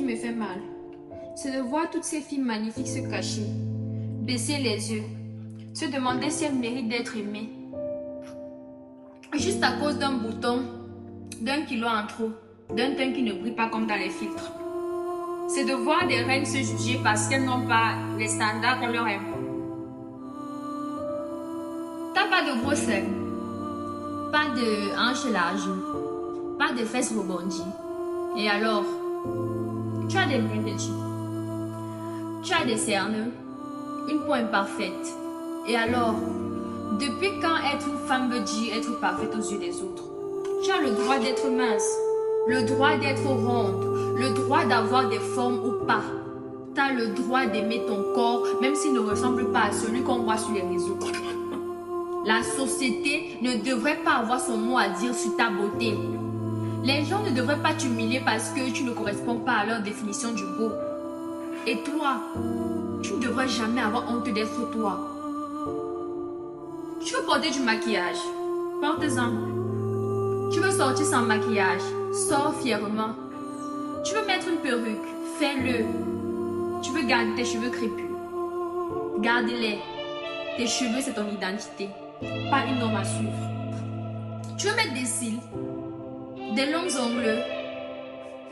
me fait mal, c'est de voir toutes ces filles magnifiques se cacher, baisser les yeux, se demander si elles méritent d'être aimées. Juste à cause d'un bouton, d'un kilo en trop, d'un teint qui ne brille pas comme dans les filtres. C'est de voir des reines se juger parce qu'elles n'ont pas les standards qu'on leur impose. T'as pas de gros seins, pas de hanches larges, pas de fesses rebondies. Et alors, tu as des brindilles, tu as des cernes, une peau imparfaite. Et alors, depuis quand être une femme veut dire être parfaite aux yeux des autres? Tu as le droit d'être mince, le droit d'être ronde, le droit d'avoir des formes ou pas. Tu as le droit d'aimer ton corps, même s'il ne ressemble pas à celui qu'on voit sur les réseaux. La société ne devrait pas avoir son mot à dire sur ta beauté. Les gens ne devraient pas t'humilier parce que tu ne corresponds pas à leur définition du beau. Et toi, tu ne devrais jamais avoir honte d'être toi. Tu veux porter du maquillage, porte-en. Tu veux sortir sans maquillage, sors fièrement. Tu veux mettre une perruque, fais-le. Tu veux garder tes cheveux crépus, garde-les. Tes cheveux, c'est ton identité, pas une norme à suivre. Tu veux mettre des cils, des longs ongles,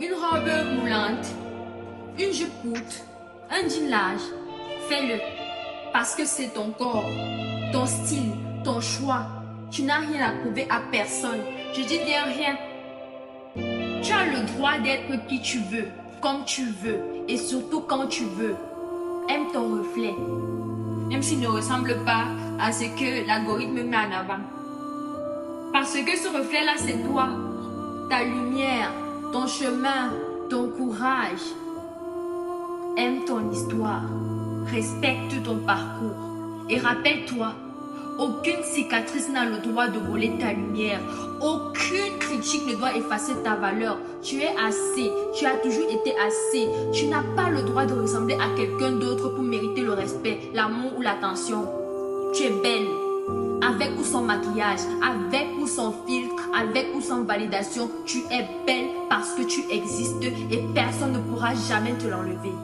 une robe moulante, une jupe courte, un jean large, fais-le. Parce que c'est ton corps, ton style, ton choix. Tu n'as rien à prouver à personne. Je dis bien rien. Tu as le droit d'être qui tu veux, comme tu veux, et surtout quand tu veux. Aime ton reflet, même s'il ne ressemble pas à ce que l'algorithme met en avant. Parce que ce reflet-là, c'est toi, ta lumière, ton chemin, ton courage. Aime ton histoire, respecte ton parcours et rappelle-toi, aucune cicatrice n'a le droit de voler ta lumière. Aucune critique ne doit effacer ta valeur. Tu es assez, tu as toujours été assez. Tu n'as pas le droit de ressembler à quelqu'un d'autre pour mériter le respect, l'amour ou l'attention. Tu es belle, avec ou sans maquillage, avec ou sans filtre, avec ou sans validation. Tu es belle parce que tu existes et personne ne pourra jamais te l'enlever.